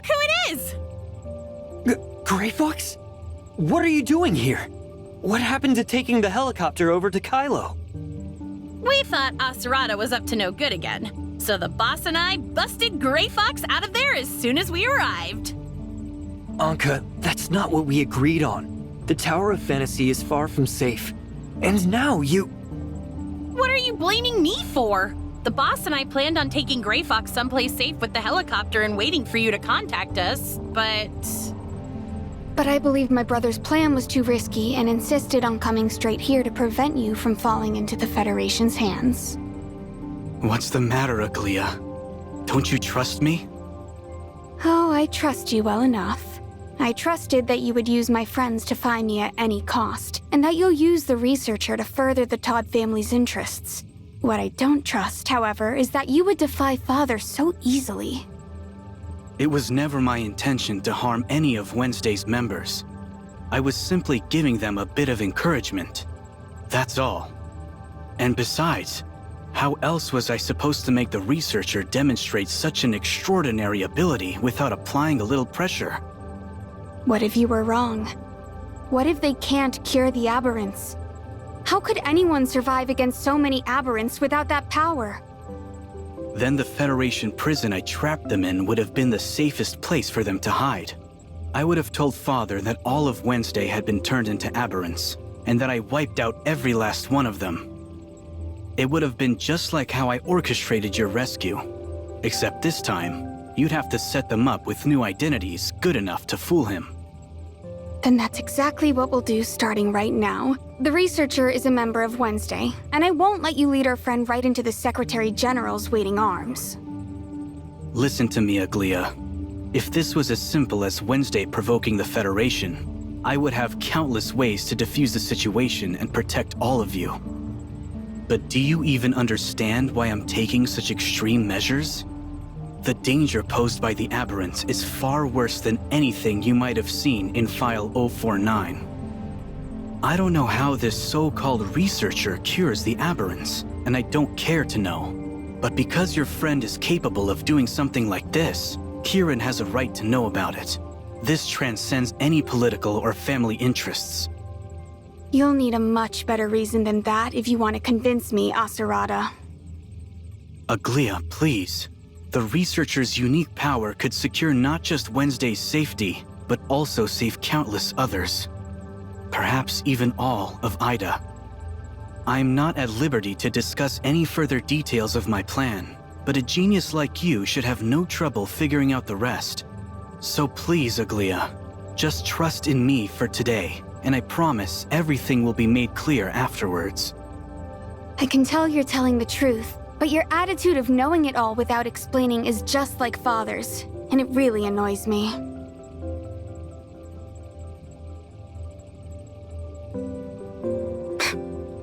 Look who it is! Gray Fox? What are you doing here? What happened to taking the helicopter over to Kylo? We thought Asurata was up to no good again, so the boss and I busted Gray Fox out of there as soon as we arrived. Anka, that's not what we agreed on. The Tower of Fantasy is far from safe. And now you... What are you blaming me for? The boss and I planned on taking Gray Fox someplace safe with the helicopter and waiting for you to contact us, but I believe my brother's plan was too risky and insisted on coming straight here to prevent you from falling into the Federation's hands. What's the matter, Aglia? Don't you trust me? Oh, I trust you well enough. I trusted that you would use my friends to find me at any cost, and that you'll use the researcher to further the Todd family's interests. What I don't trust, however, is that you would defy Father so easily. It was never my intention to harm any of Wednesday's members. I was simply giving them a bit of encouragement. That's all. And besides, How else was I supposed to make the researcher demonstrate such an extraordinary ability without applying a little pressure? What if you were wrong? What if they can't cure the aberrants? How could anyone survive against so many aberrants without that power? Then the Federation prison I trapped them in would have been the safest place for them to hide. I would have told Father that all of Wednesday had been turned into aberrants, and that I wiped out every last one of them. It would have been just like how I orchestrated your rescue. Except this time, you'd have to set them up with new identities good enough to fool him. Then that's exactly what we'll do starting right now. The researcher is a member of Wednesday, and I won't let you lead our friend right into the Secretary-General's waiting arms. Listen to me, Aglia. If this was as simple as Wednesday provoking the Federation, I would have countless ways to defuse the situation and protect all of you. But do you even understand why I'm taking such extreme measures? The danger posed by the aberrants is far worse than anything you might have seen in File 049. I don't know how this so-called researcher cures the aberrants, and I don't care to know. But because your friend is capable of doing something like this, Kieran has a right to know about it. This transcends any political or family interests. You'll need a much better reason than that if you want to convince me, Aserada. Aglia, please. The researcher's unique power could secure not just Wednesday's safety, but also save countless others. Perhaps even all of Ida. I'm not at liberty to discuss any further details of my plan, but a genius like you should have no trouble figuring out the rest. So please, Aglia, just trust in me for today, and I promise everything will be made clear afterwards. I can tell you're telling the truth, but your attitude of knowing it all without explaining is just like Father's, and it really annoys me.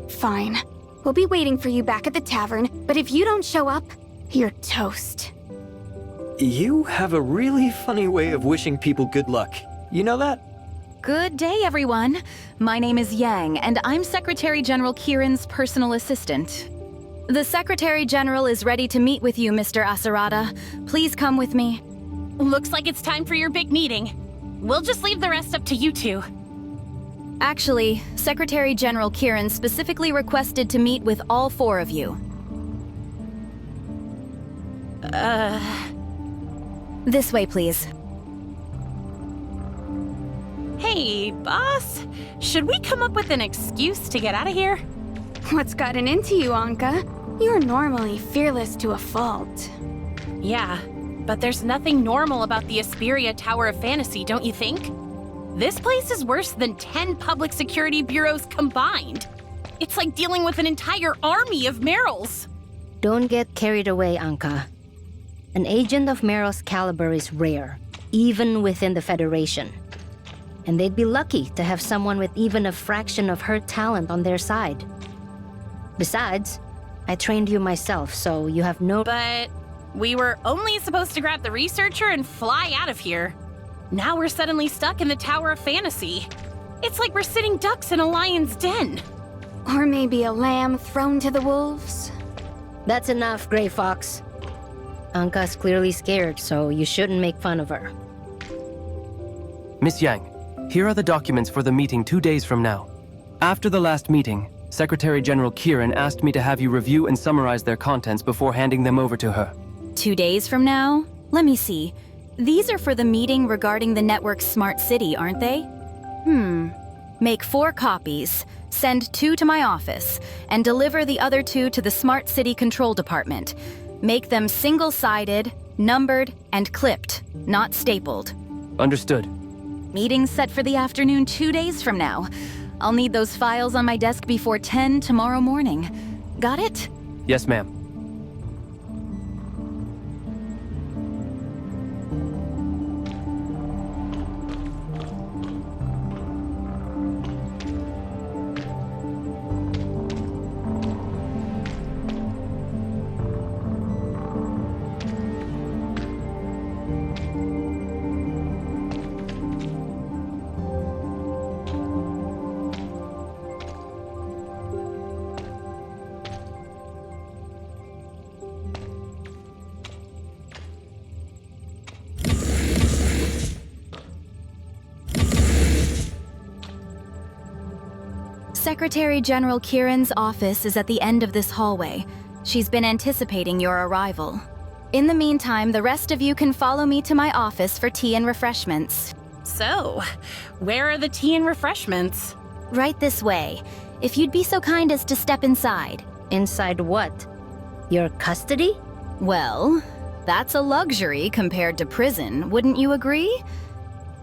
Fine. We'll be waiting for you back at the tavern, but if you don't show up, you're toast. You have a really funny way of wishing people good luck. You know that? Good day, everyone. My name is Yang, and I'm Secretary-General Kieran's personal assistant. The Secretary-General is ready to meet with you, Mr. Aserada. Please come with me. Looks like it's time for your big meeting. We'll just leave the rest up to you two. Actually, Secretary-General Kieran specifically requested to meet with all four of you. This way, please. Hey, boss. Should we come up with an excuse to get out of here? What's gotten into you, Anka? You're normally fearless to a fault. Yeah, but there's nothing normal about the Asperia Tower of Fantasy, don't you think? This place is worse than 10 public security bureaus combined. It's like dealing with an entire army of Merrills. Don't get carried away, Anka. An agent of Meryl's caliber is rare, even within the Federation. And they'd be lucky to have someone with even a fraction of her talent on their side. Besides, I trained you myself, so you have no— But we were only supposed to grab the researcher and fly out of here. Now we're suddenly stuck in the Tower of Fantasy. It's like we're sitting ducks in a lion's den. Or maybe a lamb thrown to the wolves? That's enough, Gray Fox. Anka's clearly scared, so you shouldn't make fun of her. Miss Yang, here are the documents for the meeting 2 days from now. After the last meeting, Secretary-General Kieran asked me to have you review and summarize their contents before handing them over to her. 2 days from now? Let me see. These are for the meeting regarding the network's smart city, aren't they? Make 4 copies, send 2 to my office, and deliver the other 2 to the Smart City Control Department. Make them single-sided, numbered, and clipped, not stapled. Understood. Meeting set for the afternoon 2 days from now. I'll need those files on my desk before 10 tomorrow morning. Got it? Yes, ma'am. Secretary-General Kieran's office is at the end of this hallway. She's been anticipating your arrival. In the meantime, the rest of you can follow me to my office for tea and refreshments. So, where are the tea and refreshments? Right this way. If you'd be so kind as to step inside. Inside what? Your custody? Well, that's a luxury compared to prison, wouldn't you agree?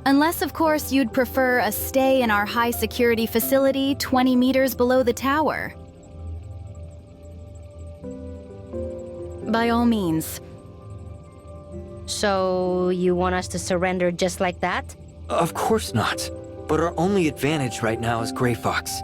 Unless, of course, you'd prefer a stay in our high-security facility 20 meters below the tower. By all means. So, you want us to surrender just like that? Of course not. But our only advantage right now is Grey Fox.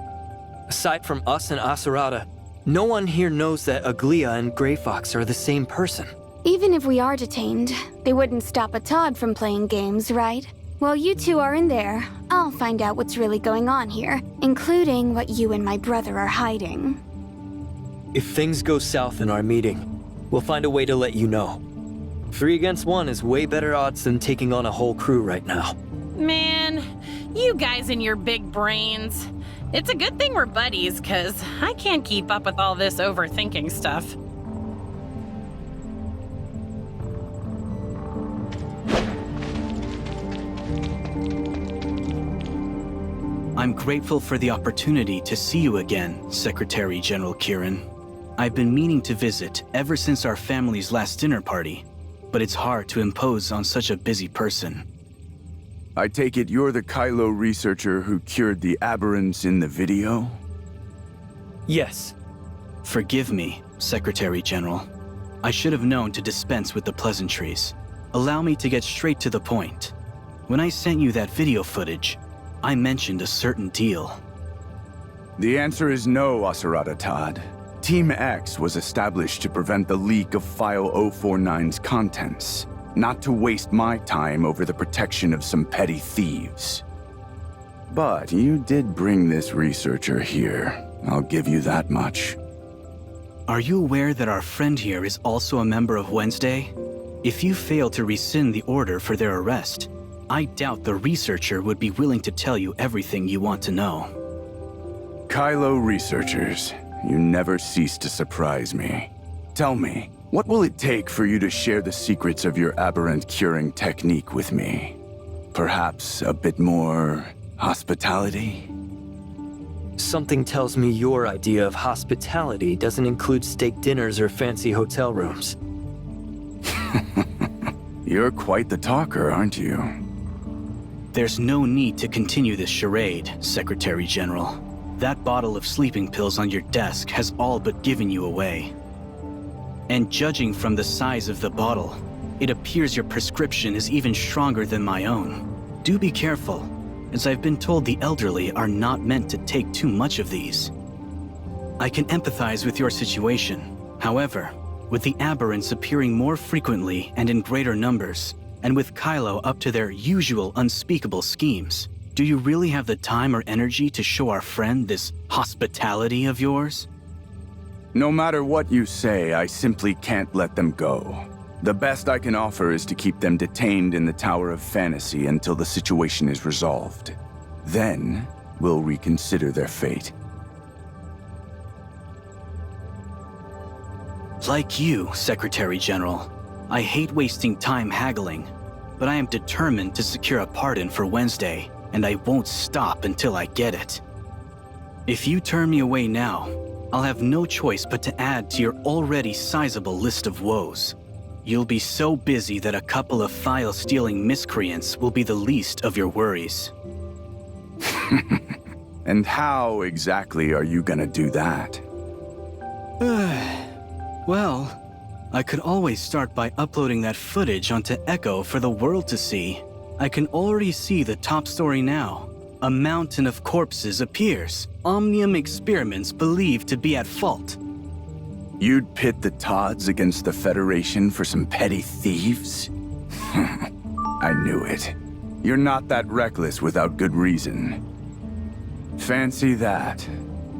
Aside from us and Acerada, no one here knows that Aglia and Grey Fox are the same person. Even if we are detained, they wouldn't stop a Todd from playing games, right? While you two are in there, I'll find out what's really going on here, including what you and my brother are hiding. If things go south in our meeting, we'll find a way to let you know. 3 against 1 is way better odds than taking on a whole crew right now. Man, you guys and your big brains. It's a good thing we're buddies, 'cause I can't keep up with all this overthinking stuff. I'm grateful for the opportunity to see you again, Secretary-General Kieran. I've been meaning to visit ever since our family's last dinner party, but it's hard to impose on such a busy person. I take it you're the Kylo researcher who cured the aberrants in the video? Yes. Forgive me, Secretary-General. I should have known to dispense with the pleasantries. Allow me to get straight to the point. When I sent you that video footage, I mentioned a certain deal. The answer is no, Acerada Todd. Team X was established to prevent the leak of File 049's contents, not to waste my time over the protection of some petty thieves. But you did bring this researcher here. I'll give you that much. Are you aware that our friend here is also a member of Wednesday? If you fail to rescind the order for their arrest, I doubt the researcher would be willing to tell you everything you want to know. Kylo researchers, you never cease to surprise me. Tell me, what will it take for you to share the secrets of your aberrant curing technique with me? Perhaps a bit more hospitality? Something tells me your idea of hospitality doesn't include steak dinners or fancy hotel rooms. You're quite the talker, aren't you? There's no need to continue this charade, Secretary-General. That bottle of sleeping pills on your desk has all but given you away. And judging from the size of the bottle, it appears your prescription is even stronger than my own. Do be careful, as I've been told the elderly are not meant to take too much of these. I can empathize with your situation. However, with the aberrants appearing more frequently and in greater numbers, and with Kylo up to their usual unspeakable schemes, do you really have the time or energy to show our friend this hospitality of yours? No matter what you say, I simply can't let them go. The best I can offer is to keep them detained in the Tower of Fantasy until the situation is resolved. Then, we'll reconsider their fate. Like you, Secretary-General, I hate wasting time haggling, but I am determined to secure a pardon for Wednesday, and I won't stop until I get it. If you turn me away now, I'll have no choice but to add to your already sizable list of woes. You'll be so busy that a couple of file-stealing miscreants will be the least of your worries. And how exactly are you gonna do that? Well, I could always start by uploading that footage onto Echo for the world to see. I can already see the top story now. A mountain of corpses appears. Omnium experiments believed to be at fault. You'd pit the Todds against the Federation for some petty thieves? I knew it. You're not that reckless without good reason. Fancy that.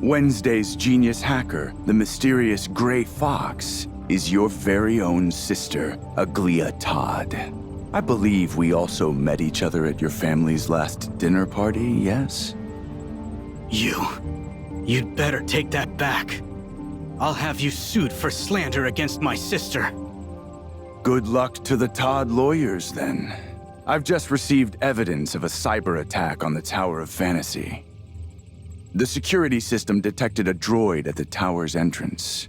Wednesday's genius hacker, the mysterious Grey Fox, is your very own sister, Aglia Todd. I believe we also met each other at your family's last dinner party, yes? You'd better take that back. I'll have you sued for slander against my sister. Good luck to the Todd lawyers, then. I've just received evidence of a cyber attack on the Tower of Fantasy. The security system detected a droid at the tower's entrance.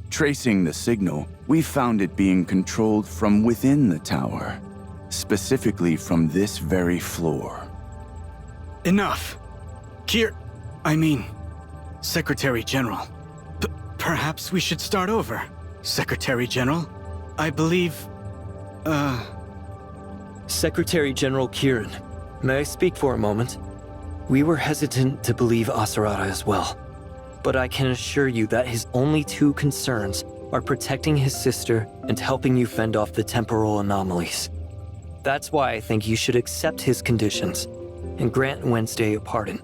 Tracing the signal, we found it being controlled from within the tower, specifically from this very floor. Enough. Secretary-General. Perhaps we should start over. Secretary-General, I believe... Secretary-General Kieran, may I speak for a moment? We were hesitant to believe Asarada as well, but I can assure you that his only two concerns are protecting his sister and helping you fend off the temporal anomalies. That's why I think you should accept his conditions and grant Wednesday a pardon.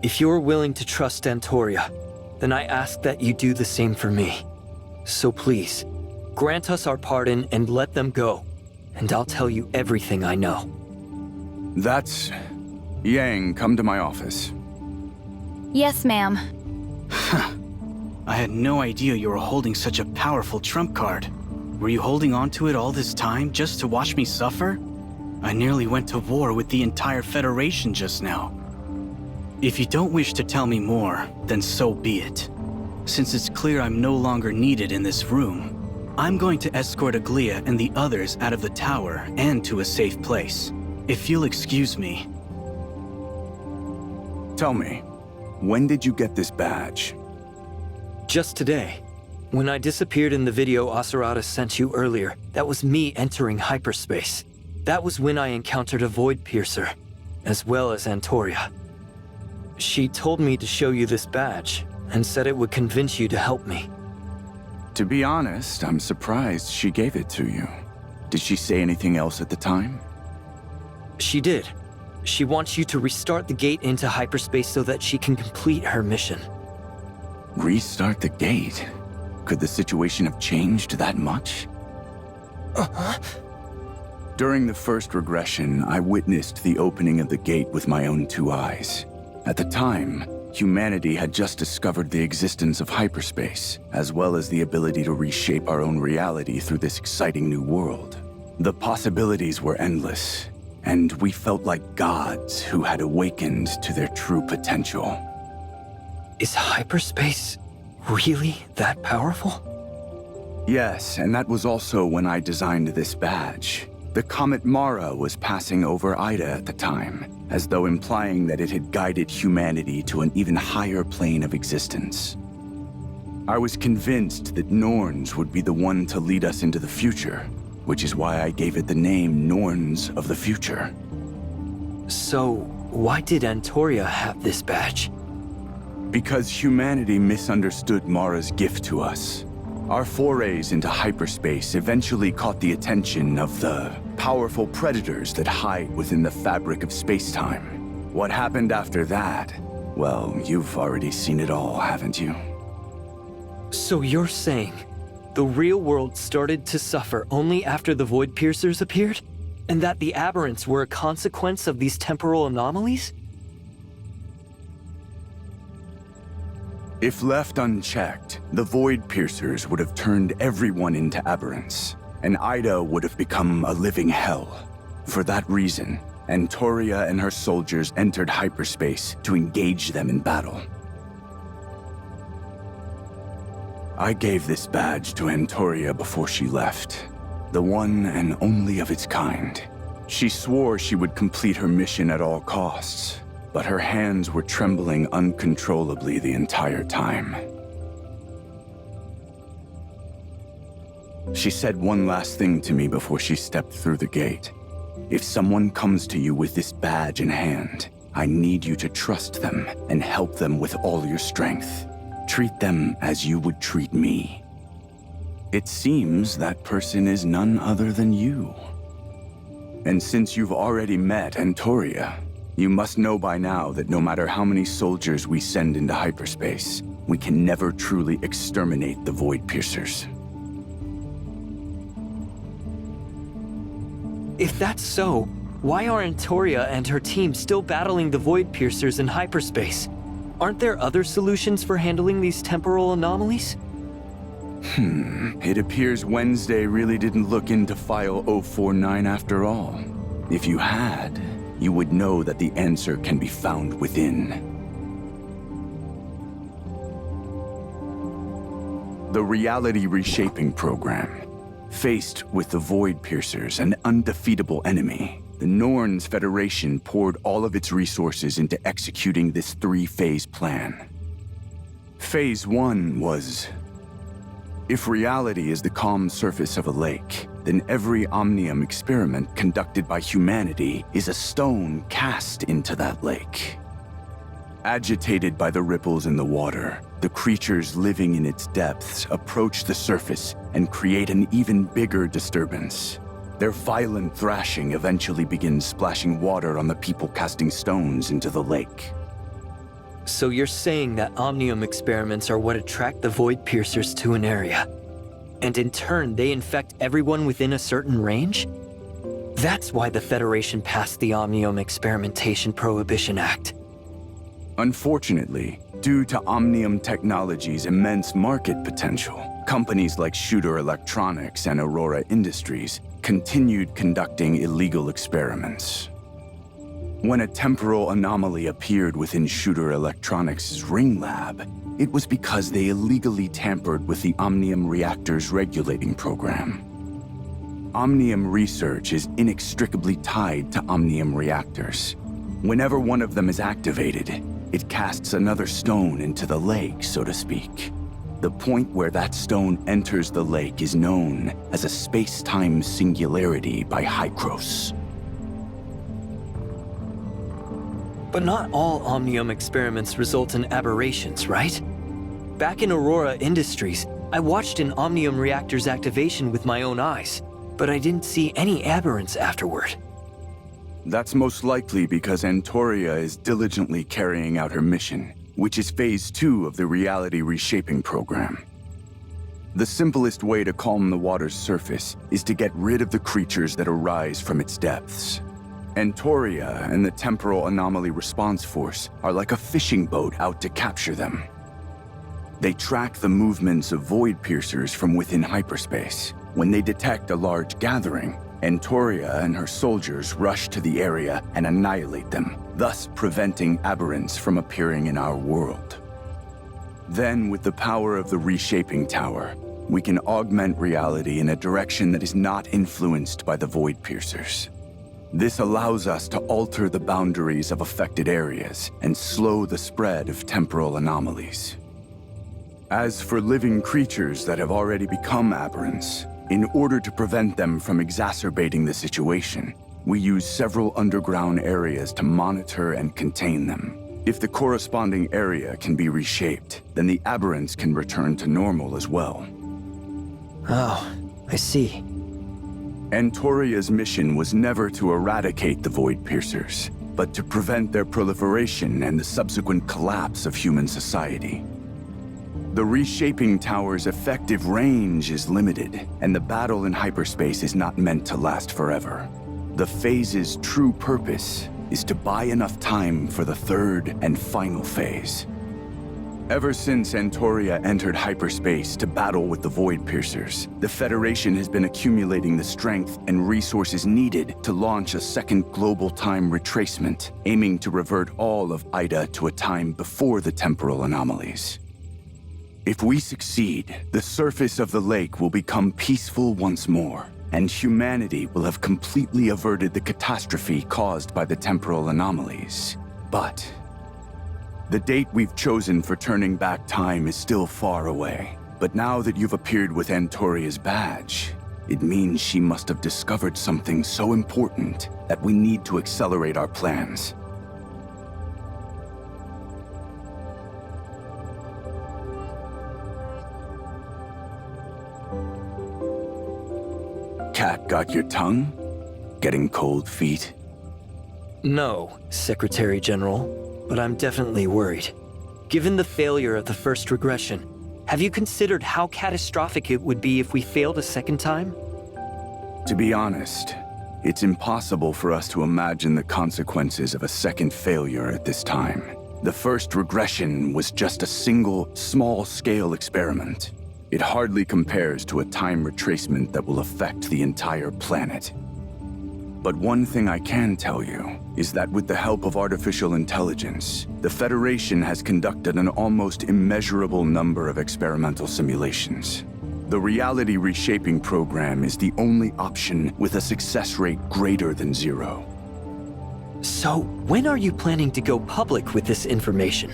If you're willing to trust Antoria, then I ask that you do the same for me. So please, grant us our pardon and let them go, and I'll tell you everything I know. That's... Yang, come to my office. Yes, ma'am. I had no idea you were holding such a powerful trump card. Were you holding on to it all this time just to watch me suffer? I nearly went to war with the entire Federation just now. If you don't wish to tell me more, then so be it. Since it's clear I'm no longer needed in this room, I'm going to escort Aglia and the others out of the tower and to a safe place. If you'll excuse me. Tell me, when did you get this badge? Just today. When I disappeared in the video Asarada sent you earlier, that was me entering hyperspace. That was when I encountered a Void Piercer, as well as Antoria. She told me to show you this badge, and said it would convince you to help me. To be honest, I'm surprised she gave it to you. Did she say anything else at the time? She did. She wants you to restart the gate into hyperspace so that she can complete her mission. Restart the gate? Could the situation have changed that much? During the first regression, I witnessed the opening of the gate with my own two eyes. At the time, humanity had just discovered the existence of hyperspace, as well as the ability to reshape our own reality through this exciting new world. The possibilities were endless, and we felt like gods who had awakened to their true potential. Is hyperspace really that powerful? Yes, and that was also when I designed this badge. The comet Mara was passing over Ida at the time, as though implying that it had guided humanity to an even higher plane of existence. I was convinced that Norns would be the one to lead us into the future, which is why I gave it the name Norns of the Future. So, why did Antoria have this badge? Because humanity misunderstood Mara's gift to us. Our forays into hyperspace eventually caught the attention of the powerful predators that hide within the fabric of space-time. What happened after that? Well, you've already seen it all, haven't you? So you're saying the real world started to suffer only after the Void Piercers appeared? And that the aberrants were a consequence of these temporal anomalies? If left unchecked, the Void Piercers would have turned everyone into aberrants, and Ida would have become a living hell. For that reason, Antoria and her soldiers entered hyperspace to engage them in battle. I gave this badge to Antoria before she left, the one and only of its kind. She swore she would complete her mission at all costs, but her hands were trembling uncontrollably the entire time. She said one last thing to me before she stepped through the gate. If someone comes to you with this badge in hand, I need you to trust them and help them with all your strength. Treat them as you would treat me. It seems that person is none other than you. And since you've already met Antoria, you must know by now that no matter how many soldiers we send into hyperspace, we can never truly exterminate the Void Piercers. If that's so, why are Antoria and her team still battling the Void Piercers in hyperspace? Aren't there other solutions for handling these temporal anomalies? It appears Wednesday really didn't look into File 049 after all. If you had, you would know that the answer can be found within. The Reality Reshaping Program. Faced with the Void Piercers, an undefeatable enemy, the Norns Federation poured all of its resources into executing this three-phase plan. Phase 1 was... If reality is the calm surface of a lake, then every Omnium experiment conducted by humanity is a stone cast into that lake. Agitated by the ripples in the water, the creatures living in its depths approach the surface and create an even bigger disturbance. Their violent thrashing eventually begins splashing water on the people casting stones into the lake. So you're saying that Omnium experiments are what attract the Void Piercers to an area, and in turn they infect everyone within a certain range? That's why the Federation passed the Omnium Experimentation Prohibition Act. Unfortunately, due to Omnium Technology's immense market potential, companies like Shooter Electronics and Aurora Industries continued conducting illegal experiments. When a temporal anomaly appeared within Shooter Electronics' Ring Lab, it was because they illegally tampered with the Omnium Reactor's regulating program. Omnium research is inextricably tied to Omnium reactors. Whenever one of them is activated, it casts another stone into the lake, so to speak. The point where that stone enters the lake is known as a space-time singularity by Hykros. But not all Omnium experiments result in aberrations, right? Back in Aurora Industries, I watched an Omnium reactor's activation with my own eyes, but I didn't see any aberrants afterward. That's most likely because Antoria is diligently carrying out her mission, which is Phase 2 of the Reality Reshaping Program. The simplest way to calm the water's surface is to get rid of the creatures that arise from its depths. Antoria and the Temporal Anomaly Response Force are like a fishing boat out to capture them. They track the movements of Void Piercers from within hyperspace. When they detect a large gathering, Antoria and her soldiers rush to the area and annihilate them, thus preventing aberrants from appearing in our world. Then, with the power of the Reshaping Tower, we can augment reality in a direction that is not influenced by the Void Piercers. This allows us to alter the boundaries of affected areas and slow the spread of temporal anomalies. As for living creatures that have already become aberrants, in order to prevent them from exacerbating the situation, we use several underground areas to monitor and contain them. If the corresponding area can be reshaped, then the aberrants can return to normal as well. Oh, I see. Antoria's mission was never to eradicate the Void Piercers, but to prevent their proliferation and the subsequent collapse of human society. The Reshaping Tower's effective range is limited, and the battle in hyperspace is not meant to last forever. The phase's true purpose is to buy enough time for the third and final phase. Ever since Antoria entered hyperspace to battle with the Void Piercers, the Federation has been accumulating the strength and resources needed to launch a second global time retracement, aiming to revert all of Ida to a time before the temporal anomalies. If we succeed, the surface of the lake will become peaceful once more, and humanity will have completely averted the catastrophe caused by the temporal anomalies. But the date we've chosen for turning back time is still far away. But now that you've appeared with Antoria's badge, it means she must have discovered something so important that we need to accelerate our plans. Cat got your tongue? Getting cold feet? No, Secretary-General. But I'm definitely worried. Given the failure of the first regression, have you considered how catastrophic it would be if we failed a second time? To be honest, It's impossible for us to imagine the consequences of a second failure at this time. The first regression was just a single, small-scale experiment. It hardly compares to a time retracement that will affect the entire planet. But one thing I can tell you is that with the help of artificial intelligence, the Federation has conducted an almost immeasurable number of experimental simulations. The reality reshaping program is the only option with a success rate greater than 0. So, when are you planning to go public with this information?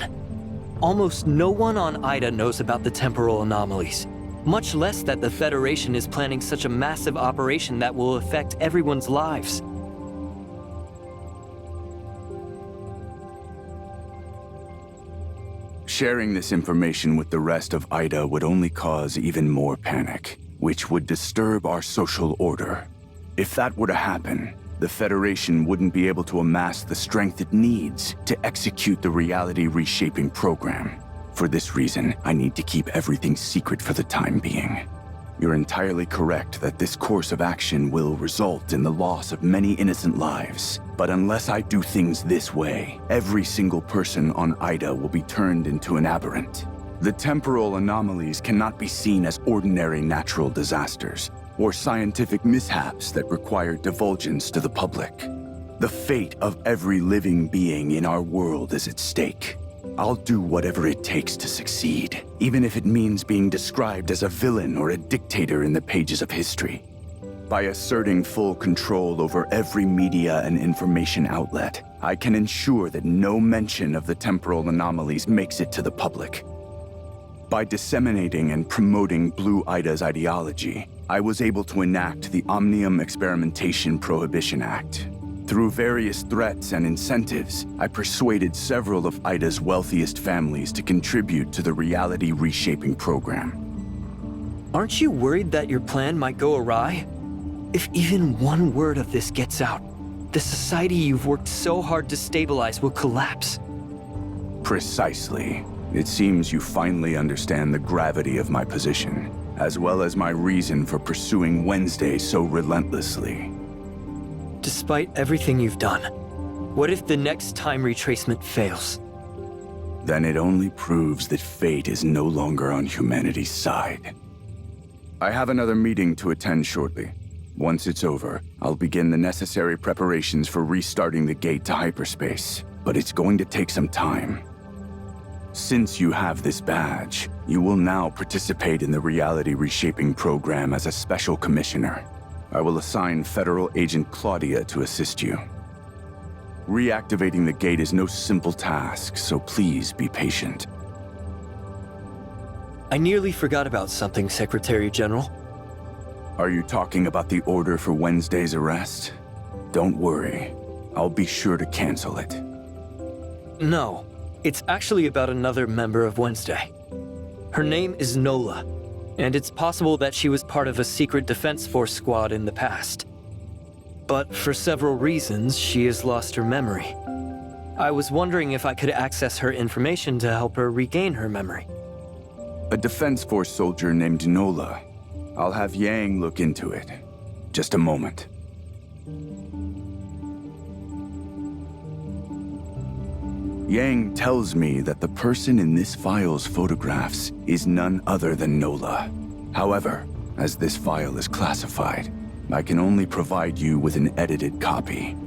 Almost no one on Ida knows about the temporal anomalies, much less that the Federation is planning such a massive operation that will affect everyone's lives. Sharing this information with the rest of Ida would only cause even more panic, which would disturb our social order. If that were to happen, the Federation wouldn't be able to amass the strength it needs to execute the reality reshaping program. For this reason, I need to keep everything secret for the time being. You're entirely correct that this course of action will result in the loss of many innocent lives. But unless I do things this way, every single person on Ida will be turned into an aberrant. The temporal anomalies cannot be seen as ordinary natural disasters or scientific mishaps that require divulgence to the public. The fate of every living being in our world is at stake. I'll do whatever it takes to succeed, even if it means being described as a villain or a dictator in the pages of history. By asserting full control over every media and information outlet, I can ensure that no mention of the temporal anomalies makes it to the public. By disseminating and promoting Blue Ida's ideology, I was able to enact the Omnium Experimentation Prohibition Act. Through various threats and incentives, I persuaded several of Ida's wealthiest families to contribute to the reality reshaping program. Aren't you worried that your plan might go awry? If even one word of this gets out, the society you've worked so hard to stabilize will collapse. Precisely. It seems you finally understand the gravity of my position, as well as my reason for pursuing Wednesday so relentlessly. Despite everything you've done, what if the next time retracement fails? Then it only proves that fate is no longer on humanity's side. I have another meeting to attend shortly. Once it's over, I'll begin the necessary preparations for restarting the gate to hyperspace, but it's going to take some time. Since you have this badge, you will now participate in the reality reshaping program as a special commissioner. I will assign Federal Agent Claudia to assist you. Reactivating the gate is no simple task, so please be patient. I nearly forgot about something, Secretary-General. Are you talking about the order for Wednesday's arrest? Don't worry. I'll be sure to cancel it. No, it's actually about another member of Wednesday. Her name is Nola, and it's possible that she was part of a secret defense force squad in the past. But for several reasons, she has lost her memory. I was wondering if I could access her information to help her regain her memory. A defense force soldier named Nola. I'll have Yang look into it. Just a moment. Yang tells me that the person in this file's photographs is none other than Nola. However, as this file is classified, I can only provide you with an edited copy.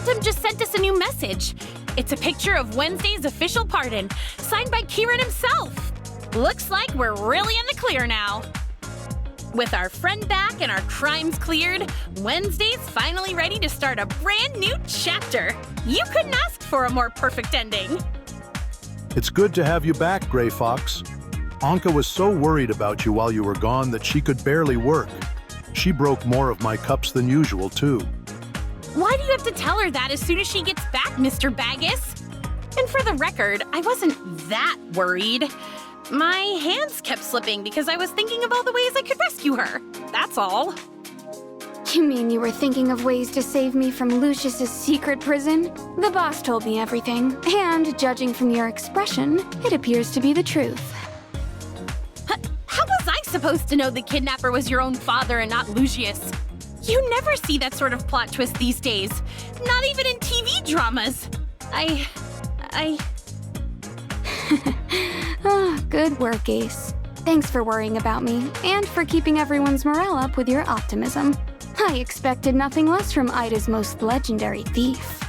Phantom just sent us a new message. It's a picture of Wednesday's official pardon, signed by Kieran himself. Looks like we're really in the clear now. With our friend back and our crimes cleared, Wednesday's finally ready to start a brand new chapter. You couldn't ask for a more perfect ending. It's good to have you back, Gray Fox. Anka was so worried about you while you were gone that she could barely work. She broke more of my cups than usual, too. Why do you have to tell her that as soon as she gets back, Mr. Baggus? And for the record, I wasn't that worried. My hands kept slipping because I was thinking of all the ways I could rescue her. That's all. You mean you were thinking of ways to save me from Lucius's secret prison? The boss told me everything, and judging from your expression, it appears to be the truth. How was I supposed to know the kidnapper was your own father and not Lucius? You never see that sort of plot twist these days. Not even in TV dramas. Oh, good work, Ace. Thanks for worrying about me, and for keeping everyone's morale up with your optimism. I expected nothing less from Ida's most legendary thief.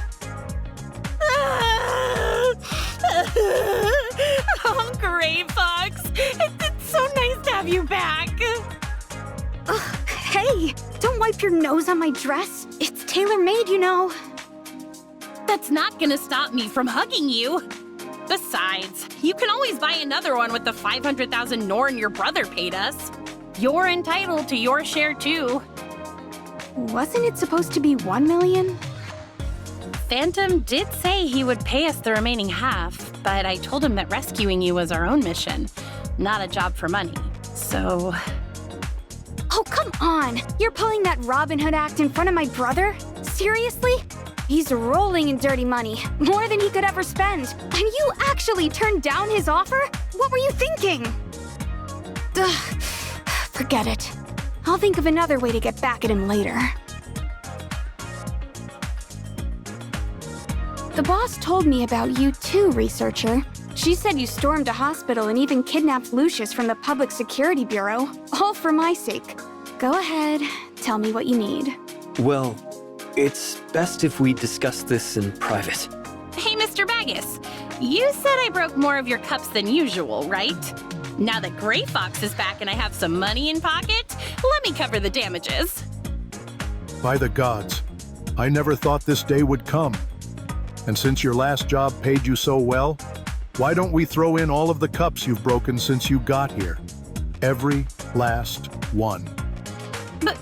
Oh, Gray Fox. It's so nice to have you back. Hey, don't wipe your nose on my dress. It's tailor-made, you know. That's not gonna stop me from hugging you. Besides, you can always buy another one with the 500,000 Norn your brother paid us. You're entitled to your share too. Wasn't it supposed to be 1 million? Phantom did say he would pay us the remaining half, but I told him that rescuing you was our own mission, not a job for money. So... Oh, come on! You're pulling that Robin Hood act in front of my brother? Seriously? He's rolling in dirty money, more than he could ever spend. And you actually turned down his offer? What were you thinking? Ugh, forget it. I'll think of another way to get back at him later. The boss told me about you too, researcher. She said you stormed a hospital and even kidnapped Lucius from the Public Security Bureau, all for my sake. Go ahead, tell me what you need. Well, it's best if we discuss this in private. Hey, Mr. Baggus, you said I broke more of your cups than usual, right? Now that Gray Fox is back and I have some money in pocket, let me cover the damages. By the gods, I never thought this day would come. And since your last job paid you so well, why don't we throw in all of the cups you've broken since you got here? Every last one. But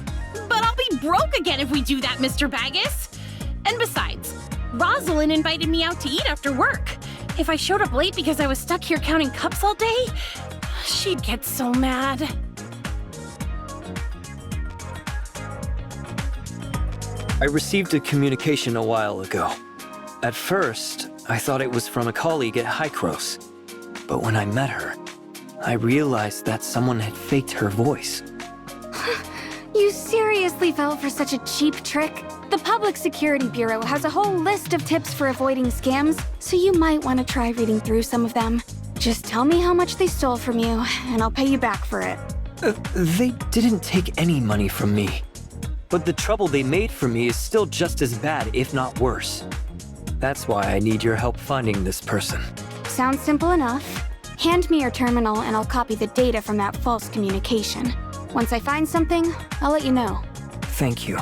I'll be broke again if we do that, Mr. Baggus. And besides, Rosalind invited me out to eat after work. If I showed up late because I was stuck here counting cups all day, she'd get so mad. I received a communication a while ago. At first, I thought it was from a colleague at Hycros. But when I met her, I realized that someone had faked her voice. You seriously fell for such a cheap trick? The Public Security Bureau has a whole list of tips for avoiding scams, so you might want to try reading through some of them. Just tell me how much they stole from you, and I'll pay you back for it. They didn't take any money from me. But the trouble they made for me is still just as bad, if not worse. That's why I need your help finding this person. Sounds simple enough. Hand me your terminal and I'll copy the data from that false communication. Once I find something, I'll let you know. Thank you.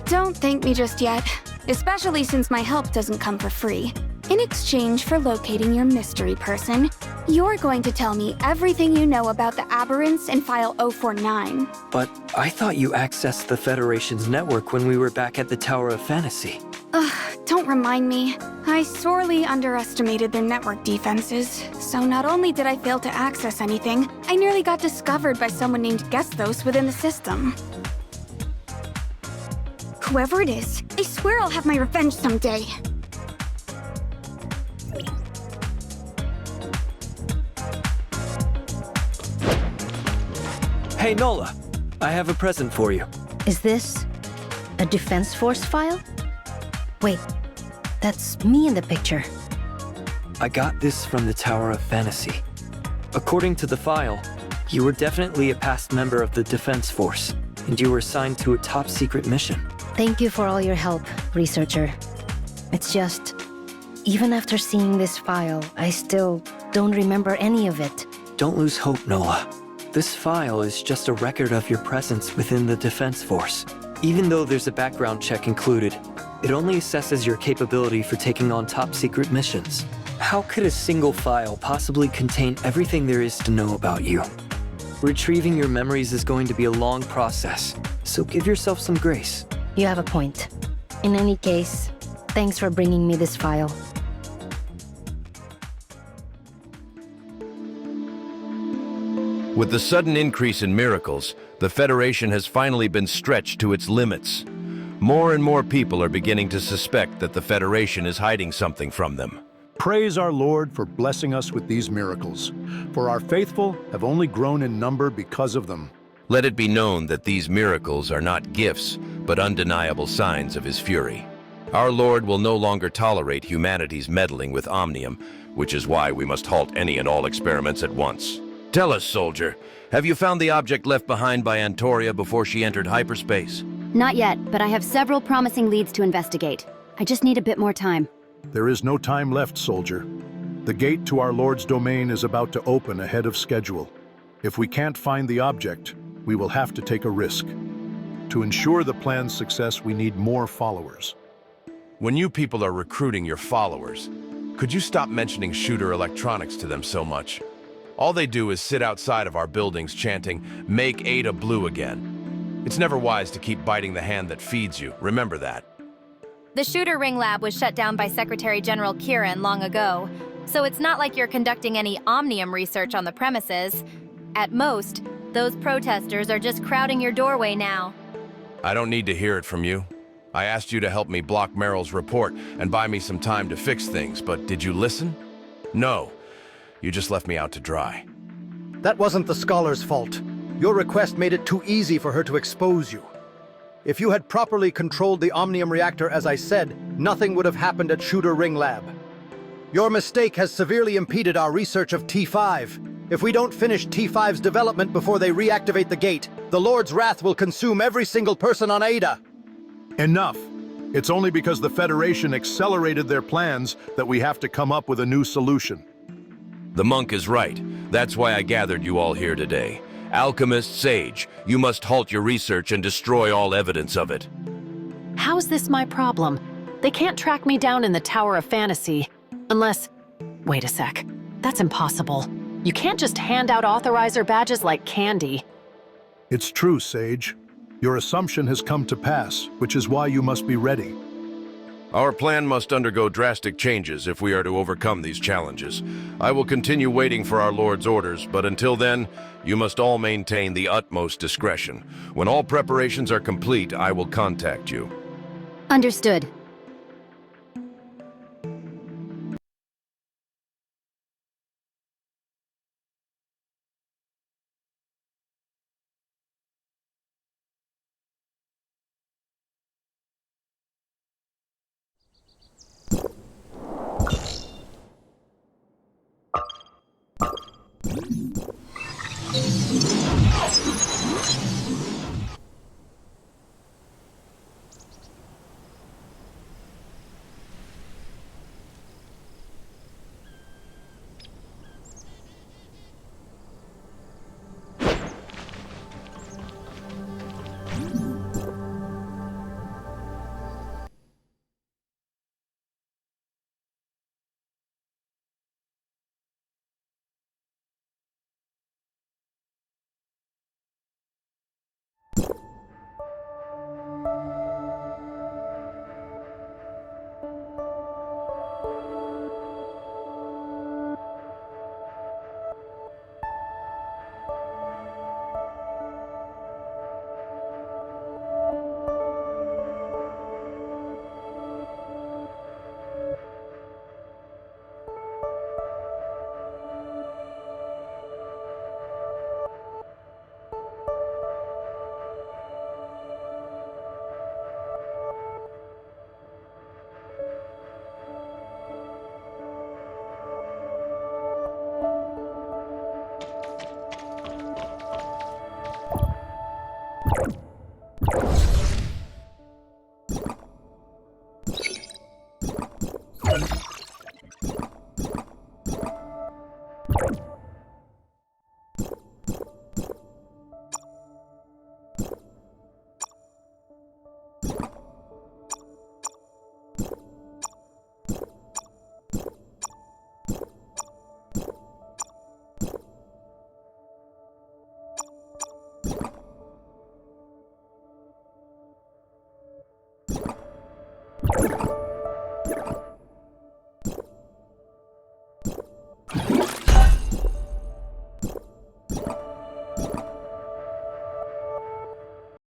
Don't thank me just yet, especially since my help doesn't come for free. In exchange for locating your mystery person, you're going to tell me everything you know about the aberrants in File 049. But I thought you accessed the Federation's network when we were back at the Tower of Fantasy. Ugh, don't remind me. I sorely underestimated their network defenses, so not only did I fail to access anything, I nearly got discovered by someone named Gesthos within the system. Whoever it is, I swear I'll have my revenge someday. Hey, Nola. I have a present for you. Is this a Defense Force file? Wait, that's me in the picture. I got this from the Tower of Fantasy. According to the file, you were definitely a past member of the Defense Force, and you were assigned to a top-secret mission. Thank you for all your help, researcher. It's just, even after seeing this file, I still don't remember any of it. Don't lose hope, Nola. This file is just a record of your presence within the Defense Force. Even though there's a background check included, it only assesses your capability for taking on top-secret missions. How could a single file possibly contain everything there is to know about you? Retrieving your memories is going to be a long process, so give yourself some grace. You have a point. In any case, thanks for bringing me this file. With the sudden increase in miracles, the Federation has finally been stretched to its limits. More and more people are beginning to suspect that the Federation is hiding something from them. Praise our Lord for blessing us with these miracles, for our faithful have only grown in number because of them. Let it be known that these miracles are not gifts, but undeniable signs of his fury. Our Lord will no longer tolerate humanity's meddling with Omnium, which is why we must halt any and all experiments at once. Tell us, soldier, have you found the object left behind by Antoria before she entered hyperspace? Not yet, but I have several promising leads to investigate. I just need a bit more time. There is no time left, soldier. The gate to our Lord's domain is about to open ahead of schedule. If we can't find the object, we will have to take a risk. To ensure the plan's success, we need more followers. When you people are recruiting your followers, could you stop mentioning shooter electronics to them so much? All they do is sit outside of our buildings chanting, "Make Ada blue again." It's never wise to keep biting the hand that feeds you, remember that. The Shooter Ring Lab was shut down by Secretary-General Kieran long ago, so it's not like you're conducting any Omnium research on the premises. At most, those protesters are just crowding your doorway now. I don't need to hear it from you. I asked you to help me block Meryl's report and buy me some time to fix things, but did you listen? No. You just left me out to dry. That wasn't the scholar's fault. Your request made it too easy for her to expose you. If you had properly controlled the Omnium reactor as I said, nothing would have happened at Shooter Ring Lab. Your mistake has severely impeded our research of T5. If we don't finish T5's development before they reactivate the gate, the Lord's wrath will consume every single person on Ada. Enough! It's only because the Federation accelerated their plans that we have to come up with a new solution. The monk is right. That's why I gathered you all here today. Alchemist, sage, you must halt your research and destroy all evidence of it. How's this my problem? They can't track me down in the Tower of Fantasy. Unless... Wait a sec. That's impossible. You can't just hand out authorizer badges like candy. It's true, Sage. Your assumption has come to pass, which is why you must be ready. Our plan must undergo drastic changes if we are to overcome these challenges. I will continue waiting for our Lord's orders, but until then, you must all maintain the utmost discretion. When all preparations are complete, I will contact you. Understood.